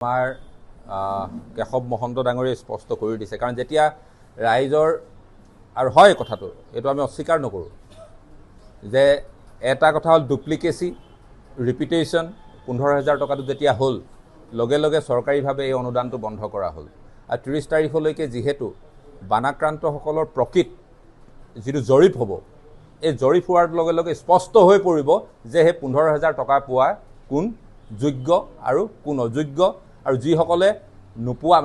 আমাৰ কেশৱ মহন্ত ডাঙৰীয়ে স্পষ্ট কৰি দিছে কাৰণ যেতিয়া ৰাইজৰ আৰু হয় কথাটো এইটো আমি অস্বীকাৰ নকৰোঁ যে এটা কথা হ'ল ডুপ্লিকেচি ৰিপিটেশ্যন 15,000 টকাটো যেতিয়া হ'ল লগে লগে চৰকাৰীভাৱে এই অনুদানটো বন্ধ কৰা হ'ল আৰু 30 তাৰিখলৈকে যিহেতু বানাক্ৰান্তসকলৰ প্ৰকৃত যিটো জৰীপ হ'ব এই জৰীপ হোৱাৰ লগে লগে স্পষ্ট হৈ পৰিব যে সেই 15,000 টকা পোৱা কোন যোগ্য আৰু কোন অযোগ্য আৰু যিসকলে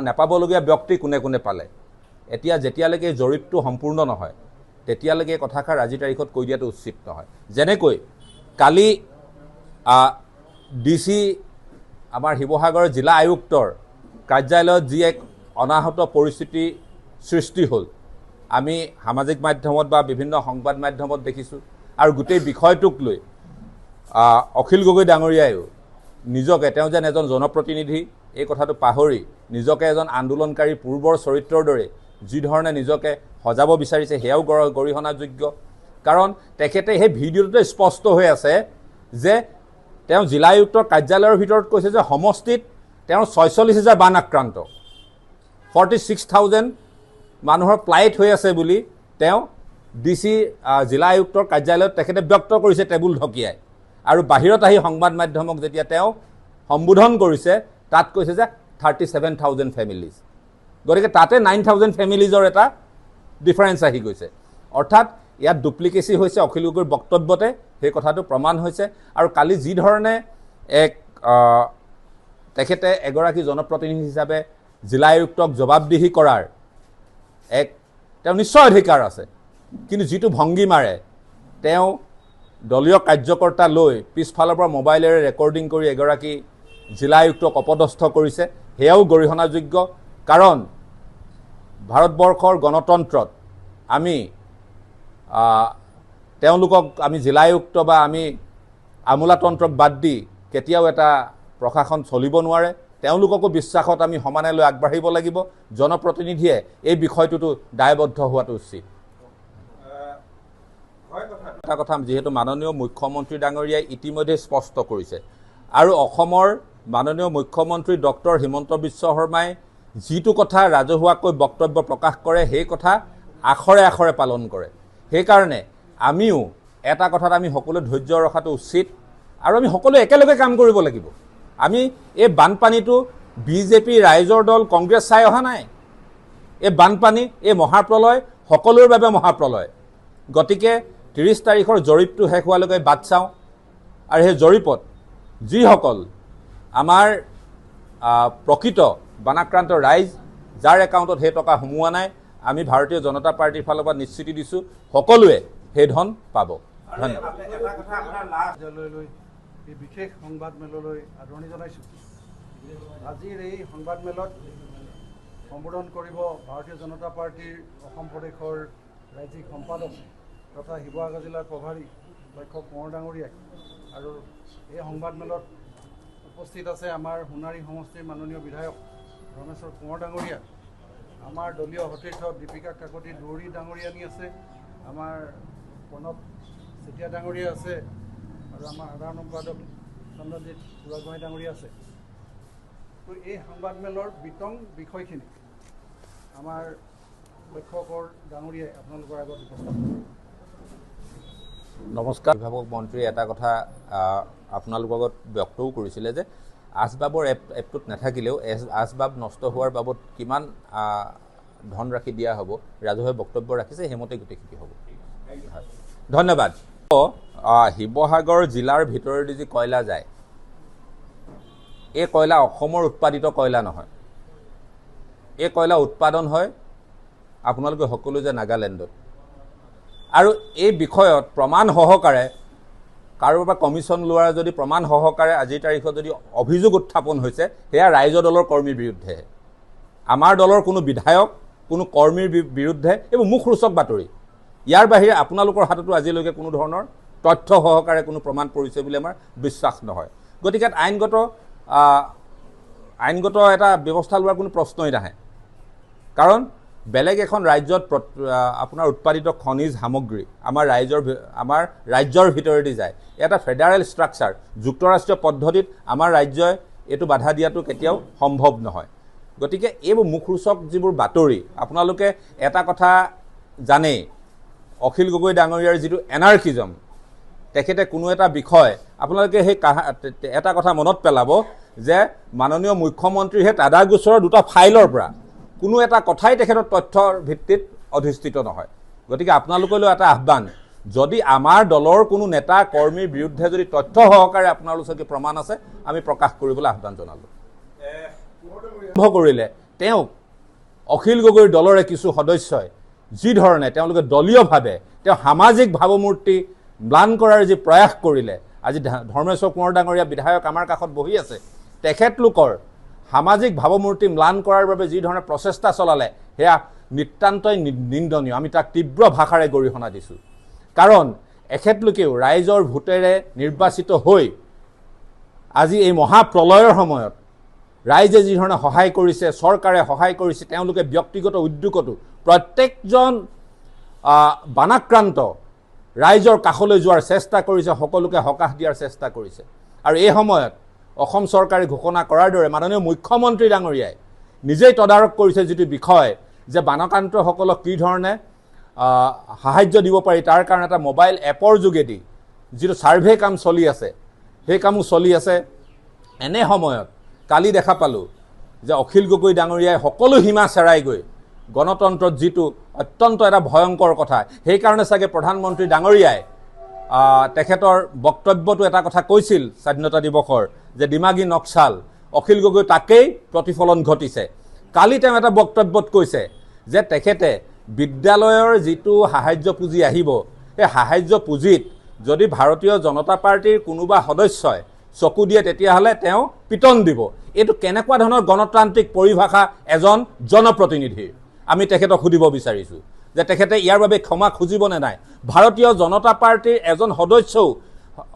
নাপাবলগীয়া ব্যক্তি কোনে কোনে পালে এতিয়া যেতিয়ালৈকে জৰীপটো সম্পূৰ্ণ নহয় তেতিয়ালৈকে কথাষাৰ আজি তাৰিখত কৈ দিয়াটো উচিত নহয় যেনেকৈ কালি ডিসি আমাৰ শিৱসাগৰ জিলা আয়ুক্তৰ কাৰ্যালয়ত যি এক অনাহত পৰিস্থিতি সৃষ্টি হ'ল আমি সামাজিক মাধ্যমত বা বিভিন্ন সংবাদ মাধ্যমত দেখিছোঁ আৰু গোটেই বিষয়টোক লৈ অখিল গগৈ ডাঙৰীয়ায়ো নিজকে তেওঁ যেন এজন জনপ্ৰতিনিধি এই কথাটো পাহৰি নিজকে এজন আন্দোলনকাৰী পূৰ্বৰ চৰিত্ৰৰ দৰে যি ধৰণে নিজকে সজাব বিচাৰিছে সেয়াও গৰিহণাযোগ্য কাৰণ তেখেতে সেই ভিডিঅ'টোতে স্পষ্ট হৈ আছে যে তেওঁ জিলা আয়ুক্তৰ কাৰ্যালয়ৰ ভিতৰত কৈছে যে সমষ্টিত তেওঁৰ 46,000 বান আক্ৰান্ত 46,000 মানুহৰ প্লাইট হৈ আছে বুলি তেওঁ ডিসি জিলা আয়ুক্তৰ কাৰ্যালয়ত তেখেতে ব্যক্ত কৰিছে টেবুল ঢকিয়াই আৰু বাহিৰত আহি সংবাদ মাধ্যমক যেতিয়া তেওঁ সম্বোধন কৰিছে তাত কৈছে যে 37,000 ফেমিলিজ গতিকে তাতে 9,000 ফেমিলিজৰ এটা ডিফাৰেন্স আহি গৈছে অৰ্থাৎ ইয়াত ডুপ্লিকেচি হৈছে অখিল গগৈৰ বক্তব্যতে সেই কথাটো প্ৰমাণ হৈছে আৰু কালি যি ধৰণে এক তেখেতে এগৰাকী জনপ্ৰতিনিধি হিচাপে জিলা আয়ুক্তক জবাবদিহি কৰাৰ এক তেওঁ নিশ্চয় অধিকাৰ আছে কিন্তু যিটো ভংগী মাৰে তেওঁ দলীয় কাৰ্যকৰ্তা লৈ পিছফালৰ পৰা মোবাইলেৰে ৰেকৰ্ডিং কৰি এগৰাকী জিলা আয়ুক্তক অপদস্থ কৰিছে সেয়াও গৰিহণাযোগ্য কাৰণ ভাৰতবৰ্ষৰ গণতন্ত্ৰত আমি তেওঁলোকক আমি জিলা আয়ুক্ত বা আমি আমোলাতন্ত্ৰক বাদ দি কেতিয়াও এটা প্ৰশাসন চলিব নোৱাৰে তেওঁলোককো বিশ্বাসত আমি সমানে লৈ আগবাঢ়িব লাগিব জনপ্ৰতিনিধিয়ে এই বিষয়টোতো দায়বদ্ধ হোৱাটো উচিত এটা কথা যেহেতু মাননীয় মুখ্যমন্ত্ৰী ডাঙৰীয়াই ইতিমধ্যে স্পষ্ট কৰিছে আৰু অসমৰ মাননীয় মুখ্যমন্ত্ৰী ডক্টৰ হিমন্ত বিশ্ব শৰ্মাই যিটো কথা ৰাজহুৱাকৈ বক্তব্য প্ৰকাশ কৰে সেই কথা আখৰে আখৰে পালন কৰে সেইকাৰণে আমিও এটা কথাত আমি সকলো ধৈৰ্য ৰখাটো উচিত আৰু আমি সকলো একেলগে কাম কৰিব লাগিব আমি এই বানপানীটো বিজেপি ৰাইজৰ দল কংগ্ৰেছ চাই অহা নাই এই বানপানী এই মহাপ্ৰলয় সকলোৰ বাবে মহাপ্ৰলয় গতিকে 30 তাৰিখৰ জৰীপটো শেষ হোৱালৈকে বাট চাওঁ আৰু সেই জৰীপত যিসকল আমাৰ প্ৰকৃত বানাক্ৰান্ত ৰাইজ যাৰ একাউণ্টত সেই টকা সোমোৱা নাই আমি ভাৰতীয় জনতা পাৰ্টিৰ ফালৰ পৰা নিশ্চিতি দিছোঁ সকলোৱে সেই ধন পাব ধন্যবাদ বিশেষ সংবাদমেললৈ আদৰণি জনাইছোঁ আজিৰ এই সংবাদমেলত সম্বোধন কৰিব ভাৰতীয় জনতা পাৰ্টিৰ অসম প্ৰদেশৰ ৰাজ্যিক সম্পাদক তথা শিৱসাগৰ জিলাৰ প্ৰভাৰী লক্ষ্য কোঁৱৰ ডাঙৰীয়াই আৰু এই সংবাদমেলত উপস্থিত আছে আমাৰ সোণাৰী সমষ্টিৰ মাননীয় বিধায়ক ৰমেশ্বৰ কোঁৱৰ ডাঙৰীয়া আমাৰ দলীয় সতীৰ্থ দীপিকা কাকতি দুৱৰী ডাঙৰীয়ানী আছে আমাৰ প্ৰণৱ চেতিয়া ডাঙৰীয়া আছে আৰু আমাৰ সাধাৰণ সম্পাদক চন্দ্ৰজিৎ বুঢ়াগোহাঁই ডাঙৰীয়া আছে তো এই সংবাদমেলৰ বিতং বিষয়খিনি আমাৰ লক্ষ্য কোঁৱৰ ডাঙৰীয়াই আপোনালোকৰ আগত উপস্থাপন কৰে নমস্কাৰ অভিভাৱক মন্ত্ৰীয়ে এটা কথা আপোনালোকৰ আগত ব্যক্তও কৰিছিলে যে আচবাবৰ এপটোত নাথাকিলেও আচবাব নষ্ট হোৱাৰ বাবদ কিমান ধনৰাশি দিয়া হ'ব ৰাজহুৱা বক্তব্য ৰাখিছে সেইমতে গোটেইখিনি হ'ব ধন্যবাদ শিৱসাগৰ জিলাৰ ভিতৰেদি যি কয়লা যায় এই কয়লা অসমৰ উৎপাদিত কয়লা নহয় এই কয়লা উৎপাদন হয় আপোনালোকে সকলো যে নাগালেণ্ডত আৰু এই বিষয়ত প্ৰমাণ সহকাৰে কাৰোবাৰ পৰা কমিশ্যন লোৱাৰ যদি প্ৰমাণ সহকাৰে আজিৰ তাৰিখত যদি অভিযোগ উত্থাপন হৈছে সেয়া ৰাইজৰ দলৰ কৰ্মীৰ বিৰুদ্ধে আমাৰ দলৰ কোনো বিধায়ক কোনো কৰ্মীৰ বিৰুদ্ধে এইবোৰ মুখৰোচক বাতৰি ইয়াৰ বাহিৰে আপোনালোকৰ হাততো আজিলৈকে কোনো ধৰণৰ তথ্য সহকাৰে কোনো প্ৰমাণ পৰিছে বুলি আমাৰ বিশ্বাস নহয় গতিকে আইনগত এটা ব্যৱস্থা লোৱাৰ কোনো প্ৰশ্নই নাহে কাৰণ বেলেগ এখন ৰাজ্যত আপোনাৰ উৎপাদিত খনিজ সামগ্ৰী আমাৰ ৰাজ্যৰ ভিতৰেদি যায় এটা ফেডাৰেল ষ্ট্ৰাকচাৰ যুক্তৰাষ্ট্ৰীয় পদ্ধতিত আমাৰ ৰাজ্যই এইটো বাধা দিয়াটো কেতিয়াও সম্ভৱ নহয় গতিকে এইবোৰ মুখৰোচক যিবোৰ বাতৰি আপোনালোকে এটা কথা জানেই অখিল গগৈ ডাঙৰীয়াৰ যিটো এনাৰ্কিজম তেখেতে কোনো এটা বিষয় আপোনালোকে সেই এটা কথা মনত পেলাব যে মাননীয় মুখ্যমন্ত্ৰীহে টাডা গোচৰৰ দুটা ফাইলৰ পৰা কোনো এটা কথাই তেখেতৰ তথ্যৰ ভিত্তিত অধিষ্ঠিত নহয় গতিকে আপোনালোকলৈ এটা আহ্বান যদি আমাৰ দলৰ কোনো নেতা কৰ্মীৰ বিৰুদ্ধে যদি তথ্য সহকাৰে আপোনালোকে প্ৰমাণ আছে আমি প্ৰকাশ কৰিবলৈ আহ্বান জনালোঁ কৰিলে তেওঁক অখিল গগৈৰ দলৰে কিছু সদস্যই যি ধৰণে তেওঁলোকে দলীয়ভাৱে তেওঁ সামাজিক ভাৱমূৰ্তি ম্লান কৰাৰ যি প্ৰয়াস কৰিলে আজি ধৰ্মেশ্বৰ কোঁৱৰ ডাঙৰীয়া বিধায়ক আমাৰ কাষত বহি আছে তেখেতলোকৰ সামাজিক ভাৱমূৰ্তি ম্লান কৰাৰ বাবে যি ধৰণে প্ৰচেষ্টা চলালে সেয়া নিতান্তই নিন্দনীয় আমি তাক তীব্ৰ ভাষাৰে গৰিহণা দিছোঁ কাৰণ এখেতলোকেও ৰাইজৰ ভোটেৰে নিৰ্বাচিত হৈ আজি এই মহাপ্ৰলয়ৰ সময়ত ৰাইজে যি ধৰণে সহায় কৰিছে চৰকাৰে সহায় কৰিছে তেওঁলোকে ব্যক্তিগত উদ্যোগতো প্ৰত্যেকজন বানাক্ৰান্ত ৰাইজৰ কাষলৈ যোৱাৰ চেষ্টা কৰিছে সকলোকে সকাহ দিয়াৰ চেষ্টা কৰিছে আৰু এই সময়ত অসম চৰকাৰে ঘোষণা কৰাৰ দৰে মাননীয় মুখ্যমন্ত্ৰী ডাঙৰীয়াই নিজেই তদাৰক কৰিছে যিটো বিষয় যে বানাক্ৰান্তসকলক কি ধৰণে সাহায্য দিব পাৰি তাৰ কাৰণে এটা মোবাইল এপৰ যোগেদি যিটো ছাৰ্ভে কাম চলি আছে সেই কামো চলি আছে এনে সময়ত কালি দেখা পালোঁ যে অখিল গগৈ ডাঙৰীয়াই সকলো সীমা চেৰাই গৈ গণতন্ত্ৰত যিটো অত্যন্ত এটা ভয়ংকৰ কথা সেইকাৰণে চাগে প্ৰধানমন্ত্ৰী ডাঙৰীয়াই তেখেতৰ বক্তব্যটো এটা কথা কৈছিল স্বাধীনতা দিৱসৰ যে দিমাগী নক্সাল অখিল গগৈ তাকেই প্ৰতিফলন ঘটিছে কালি তেওঁ এটা বক্তব্যত কৈছে যে তেখেতে বিদ্যালয়ৰ যিটো সাহায্য পুঁজি আহিব সেই সাহায্য পুঁজিত যদি ভাৰতীয় জনতা পাৰ্টিৰ কোনোবা সদস্যই চকু দিয়ে তেতিয়াহ'লে তেওঁ পিটন দিব এইটো কেনেকুৱা ধৰণৰ গণতান্ত্ৰিক পৰিভাষা এজন জনপ্ৰতিনিধিৰ আমি তেখেতক সুধিব বিচাৰিছোঁ যে তেখেতে ইয়াৰ বাবে ক্ষমা খুজিবনে নাই ভাৰতীয় জনতা পাৰ্টিৰ এজন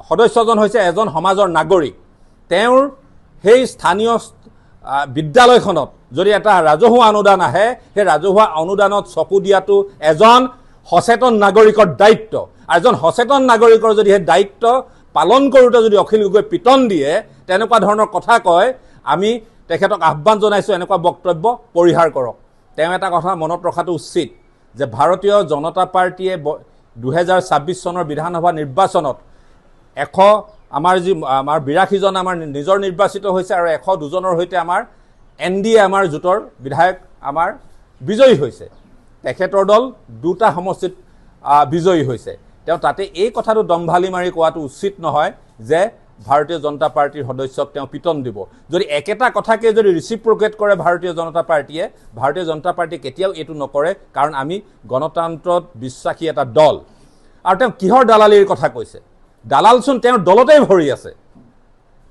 সদস্যজন হৈছে এজন সমাজৰ নাগৰিক তেওঁৰ সেই স্থানীয় বিদ্যালয়খনত যদি এটা ৰাজহুৱা অনুদান আহে সেই ৰাজহুৱা অনুদানত চকু দিয়াটো এজন সচেতন নাগৰিকৰ দায়িত্ব আৰু এজন সচেতন নাগৰিকৰ যদি সেই দায়িত্ব পালন কৰোঁতে যদি অখিল গগৈ পিটন দিয়ে তেনেকুৱা ধৰণৰ কথা কয় আমি তেখেতক আহ্বান জনাইছোঁ এনেকুৱা বক্তব্য পৰিহাৰ কৰক তেওঁ এটা কথা মনত ৰখাটো উচিত যে ভাৰতীয় জনতা পাৰ্টিয়ে 2026 চনৰ বিধানসভা নিৰ্বাচনত আমাৰ 82জন আমাৰ নিজৰ নিৰ্বাচিত হৈছে আৰু 102জনৰ সৈতে আমাৰ NDA আমাৰ জোঁটৰ বিধায়ক আমাৰ বিজয়ী হৈছে তেখেতৰ দল দুটা সমষ্টিত বিজয়ী হৈছে তেওঁ তাতে এই কথাটো দম্ভালি মাৰি কোৱাটো উচিত নহয় যে ভাৰতীয় জনতা পাৰ্টিৰ সদস্যক তেওঁ পিটন দিব যদি একেটা কথাকে যদি ৰিচিপ্ৰকেট কৰে ভাৰতীয় জনতা পাৰ্টিয়ে কেতিয়াও এইটো নকৰে কাৰণ আমি গণতন্ত্ৰত বিশ্বাসী এটা দল আৰু তেওঁ কিহৰ দালালিৰ কথা কৈছে দালালচোন তেওঁৰ দলতেই ভৰি আছে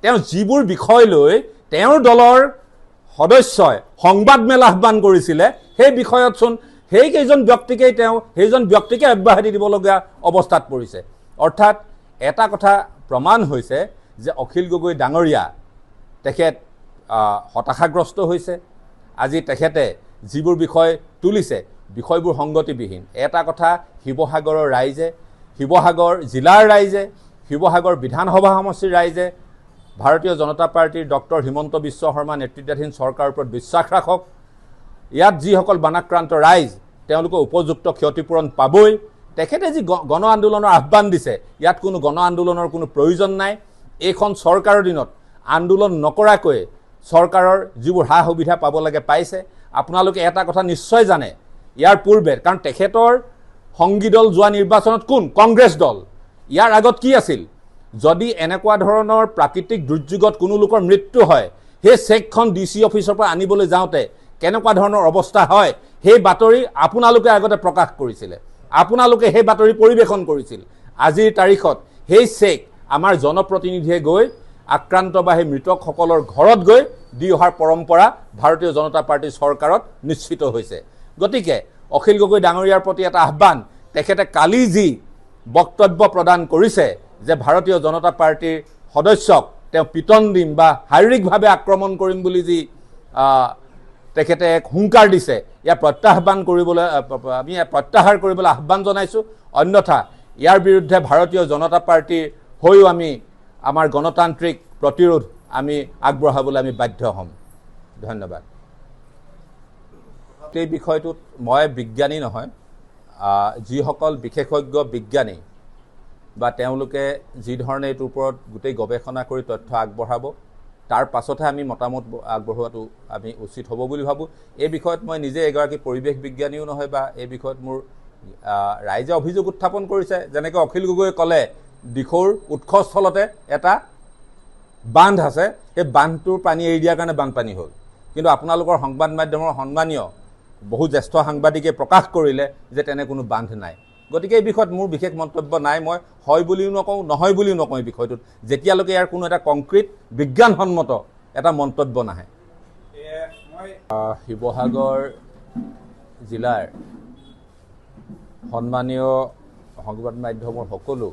তেওঁ যিবোৰ বিষয় লৈ তেওঁৰ দলৰ সদস্যই সংবাদমেল আহ্বান কৰিছিলে সেই বিষয়তচোন সেইজন ব্যক্তিকে অব্যাহতি দিবলগীয়া অৱস্থাত পৰিছে অৰ্থাৎ এটা কথা প্ৰমাণ হৈছে যে অখিল গগৈ ডাঙৰীয়া তেখেত হতাশাগ্ৰস্ত হৈছে আজি তেখেতে যিবোৰ বিষয় তুলিছে বিষয়বোৰ সংগতিবিহীন এটা কথা শিৱসাগৰৰ ৰাইজে শিৱসাগৰ জিলাৰ ৰাইজে শিৱসাগৰ বিধানসভা সমষ্টিৰ ৰাইজে ভাৰতীয় জনতা পাৰ্টিৰ ডক্টৰ হিমন্ত বিশ্ব শৰ্মা নেতৃত্বাধীন চৰকাৰৰ ওপৰত বিশ্বাস ৰাখক ইয়াত যিসকল বানাক্ৰান্ত ৰাইজ তেওঁলোকে উপযুক্ত ক্ষতিপূৰণ পাবই তেখেতে যি গণ আন্দোলনৰ আহ্বান দিছে ইয়াত কোনো গণ আন্দোলনৰ কোনো প্ৰয়োজন নাই এইখন চৰকাৰৰ দিনত আন্দোলন নকৰাকৈ চৰকাৰৰ যিবোৰ সা সুবিধা পাব লাগে পাইছে আপোনালোকে এটা কথা নিশ্চয় জানে ইয়াৰ পূৰ্বে কাৰণ তেখেতৰ সংগী দল যোৱা নিৰ্বাচনত কোন কংগ্ৰেছ দল ইয়াৰ আগত কি আছিল যদি এনেকুৱা ধৰণৰ প্ৰাকৃতিক দুৰ্যোগত কোনো লোকৰ মৃত্যু হয় সেই চেকখন DC অফিচৰ পৰা আনিবলৈ যাওঁতে কেনেকুৱা ধৰণৰ অৱস্থা হয় সেই বাতৰি আপোনালোকে আগতে প্ৰকাশ কৰিছিলে আপোনালোকে সেই বাতৰি পৰিৱেশন কৰিছিল আজিৰ তাৰিখত সেই চেক আমাৰ জনপ্ৰতিনিধিয়ে গৈ আক্ৰান্ত বা সেই মৃতকসকলৰ ঘৰত গৈ দি অহাৰ পৰম্পৰা ভাৰতীয় জনতা পাৰ্টিৰ চৰকাৰত নিশ্চিত হৈছে গতিকে অখিল গগৈ ডাঙৰীয়াৰ প্ৰতি এটা আহ্বান তেখেতে কালি যি বক্তব্য প্ৰদান কৰিছে যে ভাৰতীয় জনতা পাৰ্টিৰ সদস্যক তেওঁ পিটন দিম বা শাৰীৰিকভাৱে আক্ৰমণ কৰিম বুলি যি তেখেতে এক হুংকাৰ দিছে ইয়াৰ প্ৰত্যাহাৰ কৰিবলৈ আহ্বান জনাইছোঁ অন্যথা ইয়াৰ বিৰুদ্ধে ভাৰতীয় জনতা পাৰ্টিৰ হৈও আমি আমাৰ গণতান্ত্ৰিক প্ৰতিৰোধ আমি আগবঢ়াবলৈ আমি বাধ্য হ'ম। ধন্যবাদ। এই বিষয়টোত মই বিজ্ঞানী নহয়, যিসকল বিশেষজ্ঞ বিজ্ঞানী বা তেওঁলোকে যি ধৰণে এইটোৰ ওপৰত গোটেই গৱেষণা কৰি তথ্য আগবঢ়াব, তাৰ পাছতহে আমি মতামত আগবঢ়োৱাটো আমি উচিত হ'ব বুলি ভাবোঁ। এই বিষয়ত মই নিজে এগৰাকী পৰিৱেশ বিজ্ঞানীও নহয় বা এই বিষয়ত মোৰ ৰাইজে অভিযোগ উত্থাপন কৰিছে, যেনেকৈ অখিল গগৈয়ে ক'লে দিখৌৰ উৎসস্থলতে এটা বান্ধ আছে, সেই বান্ধটোৰ পানী এৰি দিয়াৰ কাৰণে বানপানী হ'ল। কিন্তু আপোনালোকৰ সংবাদ মাধ্যমৰ সন্মানীয় বহু জ্যেষ্ঠ সাংবাদিকে প্ৰকাশ কৰিলে যে তেনে কোনো বান্ধ নাই। গতিকে এই বিষয়ত মোৰ বিশেষ মন্তব্য নাই। মই হয় বুলিও নকওঁ, নহয় বুলিও নকওঁ এই বিষয়টোত, যেতিয়ালৈকে ইয়াৰ কোনো এটা কংক্ৰিট বিজ্ঞানসন্মত এটা মন্তব্য নাহে। শিৱসাগৰ জিলাৰ সন্মানীয় সংবাদ মাধ্যমৰ সকলো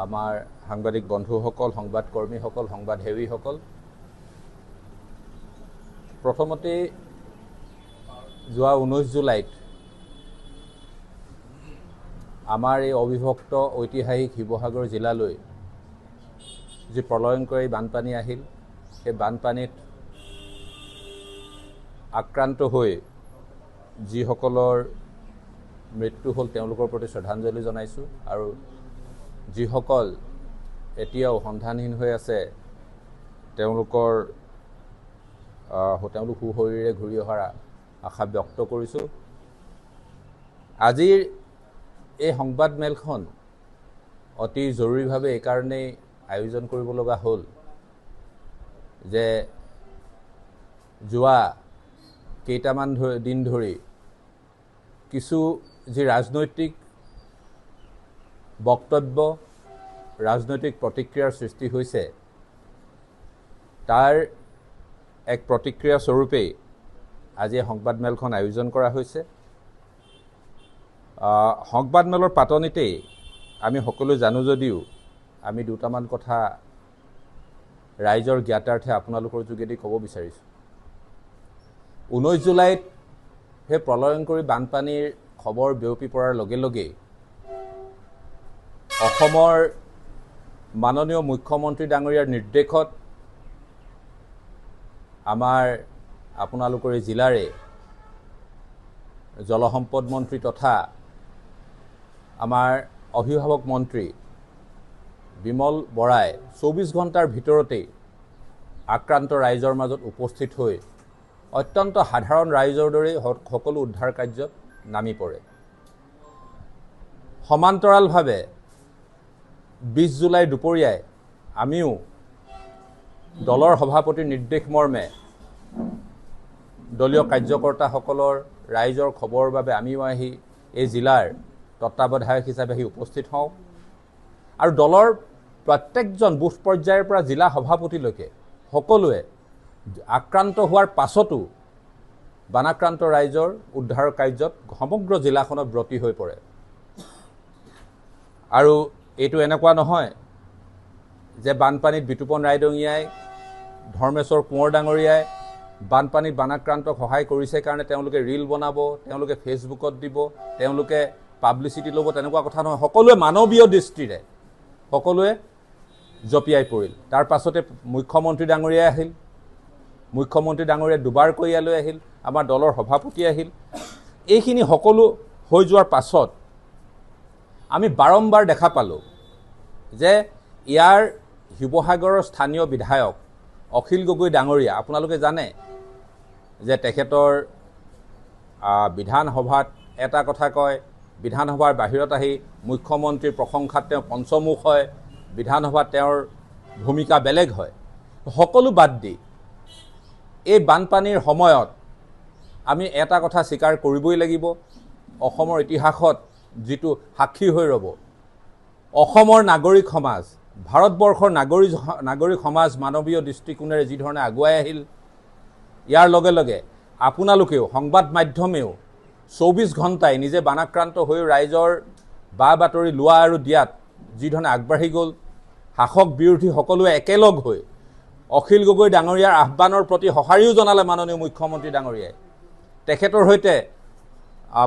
আমাৰ সাংবাদিক বন্ধুসকল, সংবাদকৰ্মীসকল, সংবাদসেৱীসকল, প্ৰথমতে যোৱা 19 জুলাইত আমাৰ এই অবিভক্ত ঐতিহাসিক শিৱসাগৰ জিলালৈ যি প্ৰলয়ংকাৰী বানপানী আহিল, সেই বানপানীত আক্ৰান্ত হৈ যিসকলৰ মৃত্যু হ'ল তেওঁলোকৰ প্ৰতি শ্ৰদ্ধাঞ্জলি জনাইছোঁ। আৰু যিসকল এতিয়াও সন্ধানহীন হৈ আছে তেওঁলোক সুশৰীৰে ঘূৰি অহাৰ আশা ব্যক্ত কৰিছোঁ। আজিৰ এই সংবাদমেলখন অতি জৰুৰীভাৱে এইকাৰণেই আয়োজন কৰিব লগা হ'ল যে যোৱা কেইটামান দিন ধৰি কিছু যি ৰাজনৈতিক বক্তব্য, ৰাজনৈতিক প্ৰতিক্ৰিয়াৰ সৃষ্টি হৈছে, তাৰ এক প্ৰতিক্ৰিয়া স্বৰূপেই আজি সংবাদমেলখন আয়োজন কৰা হৈছে। সংবাদমেলৰ পাতনিতেই আমি সকলো জানো যদিও আমি দুটামান কথা ৰাইজৰ জ্ঞাতাৰ্থে আপোনালোকৰ যোগেদি ক'ব বিচাৰিছোঁ। 19 জুলাইত সেই প্ৰলয়ংকাৰী বানপানীৰ খবৰ বিয়পি পৰাৰ লগে লগেই অসমৰ মাননীয় মুখ্যমন্ত্ৰী ডাঙৰীয়াৰ নিৰ্দেশত আমাৰ আপোনালোকৰ এই জিলাৰে জলসম্পদ মন্ত্ৰী তথা আমাৰ অভিভাৱক মন্ত্ৰী বিমল বৰাই 24 ঘণ্টাৰ ভিতৰতেই আক্ৰান্ত ৰাইজৰ মাজত উপস্থিত হৈ অত্যন্ত সাধাৰণ ৰাইজৰ দৰে সকলো উদ্ধাৰ কাৰ্যত নামি পৰে। সমান্তৰালভাৱে 20 জুলাই দুপৰীয়াই আমিও দলৰ সভাপতিৰ নিৰ্দেশ মৰ্মে দলীয় কাৰ্যকৰ্তাসকলৰ ৰাইজৰ খবৰৰ বাবে আমিও আহি এই জিলাৰ তত্ত্বাৱধায়ক হিচাপে আহি উপস্থিত হওঁ। আৰু দলৰ প্ৰত্যেকজন বুথ পৰ্যায়ৰ পৰা জিলা সভাপতিলৈকে সকলোৱে আক্ৰান্ত হোৱাৰ পাছতো বানাক্ৰান্ত ৰাইজৰ উদ্ধাৰ কাৰ্যত সমগ্ৰ জিলাখনত ব্ৰতী হৈ পৰে। আৰু এইটো এনেকুৱা নহয় যে বানপানীত বিতুপন ৰায়দঙীয়াই, ধৰ্মেশ্বৰ কোঁৱৰ ডাঙৰীয়াই বানপানীত বানাক্ৰান্তক সহায় কৰিছে কাৰণে তেওঁলোকে ৰীল বনাব, তেওঁলোকে ফেচবুকত দিব, তেওঁলোকে পাব্লিচিটি ল'ব, তেনেকুৱা কথা নহয়। সকলোৱে মানৱীয় দৃষ্টিৰে সকলোৱে জঁপিয়াই পৰিল। তাৰ পাছতে মুখ্যমন্ত্ৰী ডাঙৰীয়াই আহিল, মুখ্যমন্ত্ৰী ডাঙৰীয়াই দুবাৰকৈ ইয়ালৈ আহিল, আমাৰ দলৰ সভাপতি আহিল। এইখিনি সকলো হৈ যোৱাৰ পাছত আমি বাৰম্বাৰ দেখা পালোঁ যে ইয়াৰ শিৱসাগৰৰ স্থানীয় বিধায়ক অখিল গগৈ ডাঙৰীয়া, আপোনালোকে জানে যে তেখেতৰ বিধানসভাত এটা কথা কয়, বিধানসভাৰ বাহিৰত আহি মুখ্যমন্ত্ৰীৰ প্ৰশংসাত তেওঁ পঞ্চমুখ হয়, বিধানসভাত তেওঁৰ ভূমিকা বেলেগ হয়। সকলো বাদ দি এই বানপানীৰ সময়ত আমি এটা কথা স্বীকাৰ কৰিবই লাগিব, অসমৰ ইতিহাসত যিটো সাক্ষী হৈ ৰ'ব, অসমৰ নাগৰিক সমাজ, ভাৰতবৰ্ষৰ নাগৰিক সমাজ মানৱীয় দৃষ্টিকোণেৰে যি ধৰণে আগুৱাই আহিল, ইয়াৰ লগে লগে আপোনালোকেও সংবাদ মাধ্যমেও 24 ঘণ্টাই নিজে বানাক্ৰান্ত হৈ ৰাইজৰ বা বাতৰি লোৱা আৰু দিয়াত যি ধৰণে আগবাঢ়ি গ'ল, শাসক বিৰোধী সকলোৱে একেলগ হৈ অখিল গগৈ ডাঙৰীয়াৰ আহ্বানৰ প্ৰতি সঁহাৰিও জনালে মাননীয় মুখ্যমন্ত্ৰী ডাঙৰীয়াই। তেখেতৰ সৈতে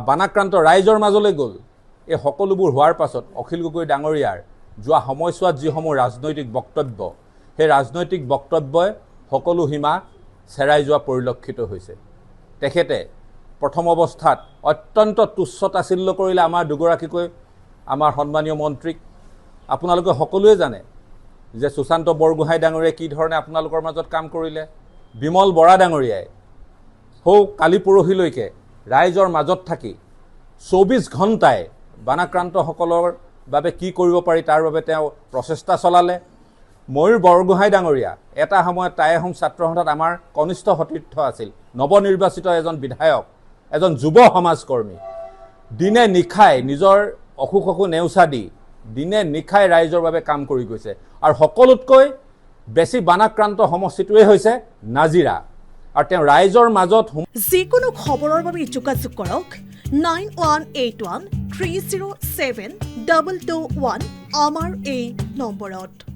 বানাক্ৰান্ত ৰাইজৰ মাজলৈ গ'ল। এই সকলোবোৰ হোৱাৰ পাছত অখিল গগৈ ডাঙৰীয়াৰ যোৱা সময়ছোৱাত যিসমূহ ৰাজনৈতিক বক্তব্য, সেই ৰাজনৈতিক বক্তব্যই সকলো সীমা চেৰাই যোৱা পৰিলক্ষিত হৈছে। তেখেতে প্ৰথম অৱস্থাত অত্যন্ত তুচ্ছ তাচ্ছিল্য কৰিলে আমাৰ দুগৰাকীকৈ আমাৰ সন্মানীয় মন্ত্ৰীক। আপোনালোকে সকলোৱে জানে যে সুশান্ত বৰগোহাঁই ডাঙৰীয়াই কি ধৰণে আপোনালোকৰ মাজত কাম কৰিলে। বিমল বৰা ডাঙৰীয়াই কালি পৰহিলৈকে ৰাইজৰ মাজত থাকি 24 ঘণ্টাই বানাক্ৰান্তসকলৰ বাবে কি কৰিব পাৰি তাৰ বাবে তেওঁ প্ৰচেষ্টা চলালে। ময়ূৰ বৰগোহাঁই ডাঙৰীয়া এটা সময়ত টাই আহোম ছাত্ৰ সন্থাত আমাৰ কনিষ্ঠ সতীৰ্থ আছিল, নৱনিৰ্বাচিত এজন বিধায়ক, এজন যুৱ সমাজকৰ্মী। দিনে নিশাই নিজৰ অসুখ নেওচা দি দিনে নিশাই ৰাইজৰ বাবে কাম কৰি গৈছে। আৰু সকলোতকৈ বেছি বানাক্ৰান্ত সমষ্টিটোৱে হৈছে নাজিৰা। আৰু তেওঁ ৰাইজৰ মাজত যিকোনো খবৰৰ বাবে যোগাযোগ কৰক 9181 307 221 আমাৰ এই নম্বৰত।